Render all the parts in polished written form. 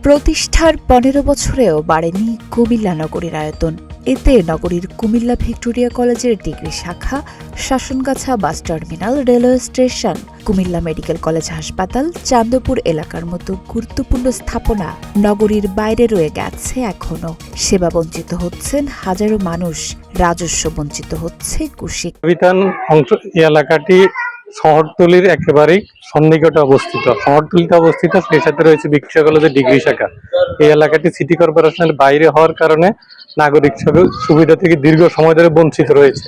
প্রতিষ্ঠার ১৫ বছরেও বাড়েনি কুমিল্লা নগরীর আয়তন। এতে নগরীর কুমিল্লা ভিক্টোরিয়া কলেজের ডিগ্রি শাখা, Shashongacha bus terminal, railway station, Comilla medical college হাসপাতাল, চান্দপুর এলাকার মতো গুরুত্বপূর্ণ স্থাপনা নগরীর বাইরে রয়ে গেছে এখনো। সেবা বঞ্চিত হচ্ছেন হাজারো মানুষ, রাজস্ব বঞ্চিত হচ্ছে কুশিক। এলাকাটি শহরতলির একেবারেই সন্নিকটে অবস্থিত। শহরতলিতে অবস্থিত, সেই সাথে রয়েছে ভিক্টোরিয়া কলেজের ডিগ্রি শাখা। এই এলাকাটি সিটি কর্পোরেশনের বাইরে হওয়ার কারণে নাগরিক সুবিধা থেকে দীর্ঘ সময় ধরে বঞ্চিত রয়েছে।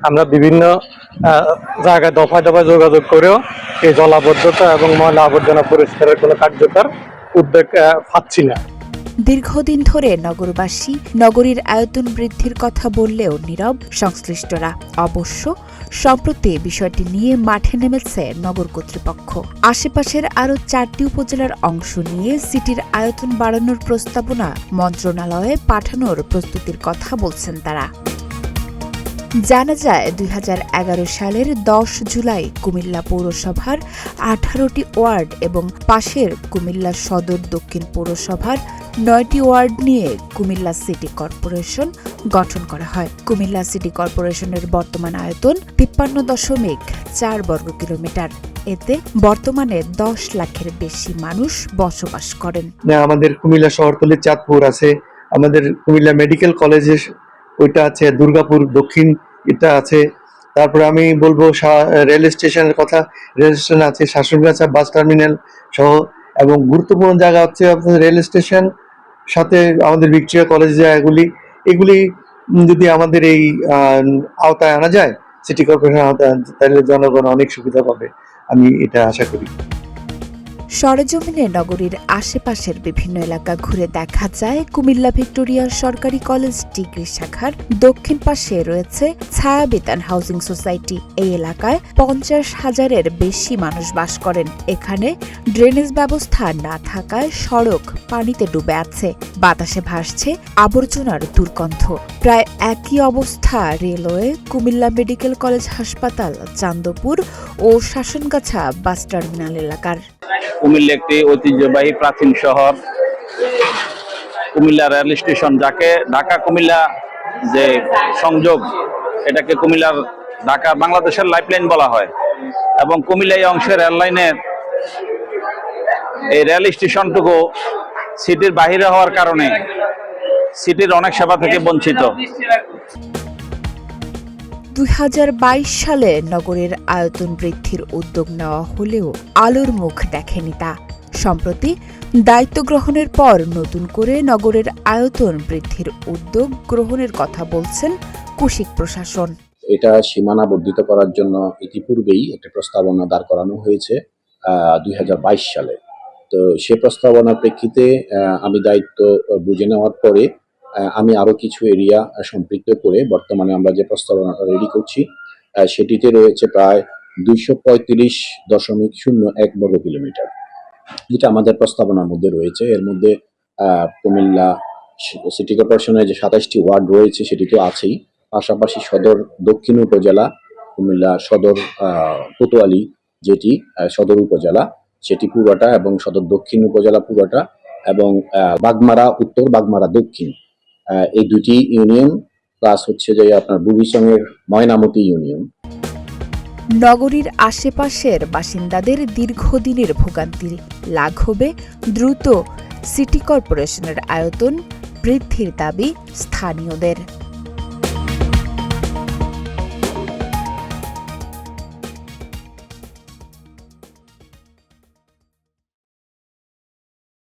আমরা বিভিন্ন জায়গায় দফায় দফায় যোগাযোগ করেও এই জলাবদ্ধতা এবং ময়লা আবর্জনা পরিষ্কারের কোনো কার্যকর উদ্যোগ পাচ্ছি না। দীর্ঘদিন ধরে নগরবাসী নগরীর আয়তন বৃদ্ধির কথা বললেও নীরব সংশ্লিষ্টরা। অবশ্য সম্প্রতি বিষয়টি নিয়ে মাঠে নেমেছে নগর কর্তৃপক্ষ। আশেপাশের আরও ৪টি উপজেলার অংশ নিয়ে সিটির আয়তন বাড়ানোর প্রস্তাবনা মন্ত্রণালয়ে পাঠানোর প্রস্তুতির কথা বলছেন তারা। জানা যায় ২০১১ সালের ১০ জুলাই কুমিল্লা পৌরসভার ১৮টি ওয়ার্ড এবং পাশের কুমিল্লা সদর দক্ষিণ পৌরসভার ৯টি ওয়ার্ড নিয়ে কুমিল্লা সিটি কর্পোরেশন গঠন করা হয়। কুমিল্লা সিটি কর্পোরেশনের বর্তমান আয়তন ৫৩.৪ বর্গ কিলোমিটার। এতে বর্তমানে ১০ লাখের বেশি মানুষ বসবাস করেন। আমাদের কুমিল্লা শহরতলি চাঁদপুর আছে, আমাদের কুমিল্লা মেডিকেল কলেজের ওইটা আছে, দুর্গাপুর দক্ষিণ এটা আছে। তারপরে আমি বলবো রেল স্টেশনের কথা, রেল স্টেশন আছে, শাসনগাছা বাস টার্মিনাল সহ, এবং গুরুত্বপূর্ণ জায়গা হচ্ছে রেল স্টেশন সাথে আমাদের ভিক্টোরিয়া কলেজ জায়গাগুলি। এগুলি যদি আমাদের এই আওতায় আনা যায়, সিটি কর্পোরেশন আওতায়, তাহলে জনগণ অনেক সুবিধা পাবে, আমি এটা আশা করি। সরেজমিনে নগরীর আশেপাশের বিভিন্ন এলাকা ঘুরে দেখা যায় কুমিল্লা ভিক্টোরিয়া সরকারি কলেজ ডিগ্রি শাখার দক্ষিণ পাশে রয়েছে ছায়াবিতান হাউজিং সোসাইটি। এই এলাকায় ৫০,০০০-এর বেশি মানুষ বাস করেন। এখানে ড্রেনেজ ব্যবস্থা না থাকায় সড়ক পানিতে ডুবে আছে, বাতাসে ভাসছে আবর্জনার দুর্গন্ধ। প্রায় একই অবস্থা রেলওয়ে, কুমিল্লা মেডিকেল কলেজ হাসপাতাল, চান্দপুর ও শাসনগাছা বাস টার্মিনাল এলাকার। কুমিল্লা একটি ঐতিহ্যবাহী প্রাচীন শহর। কুমিল্লা রেল স্টেশন, যাকে ঢাকা কুমিল্লা যে সংযোগ, এটাকে কুমিল্লার ঢাকা বাংলাদেশের লাইফলাইন বলা হয়। এবং কুমিল্লা এই অংশের রেল লাইনের এই রেল স্টেশনটুকু সিটির বাহিরে হওয়ার কারণে সিটির অনেক সেবা থেকে বঞ্চিত। ২০২২ সালে নগরের আয়তন বৃদ্ধির উদ্যোগ নেওয়া হলেও আলোর মুখ দেখেনি তা। সম্প্রতি দায়িত্ব গ্রহণের পর নতুন করে নগরের আয়তন বৃদ্ধির উদ্যোগ গ্রহণের কথা বলছেন কুশিক প্রশাসন। এটা সীমানা বর্ধিত করার জন্য ইতিপূর্বেই একটা প্রস্তাবনা দাঁড় করানো হয়েছে ২০২২ সালে। তো সে প্রস্তাবনার প্রেক্ষিতে আমি দায়িত্ব বুঝে নেওয়ার পরে আমি আরো কিছু এরিয়া সম্পৃক্ত করে বর্তমানে আমরা যে প্রস্তাবনাটা রেডি করছি সেটিতে রয়েছে প্রায় ২৩৫.০১ বর্গ কিলোমিটার, যেটা আমাদের প্রস্তাবনার মধ্যে রয়েছে। এর মধ্যে কুমিল্লা সিটি কর্পোরেশনের যে ২৭টি ওয়ার্ড রয়েছে সেটি তো আছেই, পাশাপাশি সদর দক্ষিণ উপজেলা, কুমিল্লা সদর কোতোয়ালি যেটি সদর উপজেলা সেটি পুরোটা, এবং সদর দক্ষিণ উপজেলা পুরোটা, এবং বাগমারা উত্তর, বাগমারা দক্ষিণ, এই দুটি ইউনিয়ন, প্লাস হচ্ছে যে আপনার বুড়িচংয়ের ময়নামতি ইউনিয়ন। নগরীর আশেপাশের বাসিন্দাদের দীর্ঘদিনের ভোগান্তি লাঘবে দ্রুত সিটি কর্পোরেশনের আয়তন বৃদ্ধির দাবি স্থানীয়দের।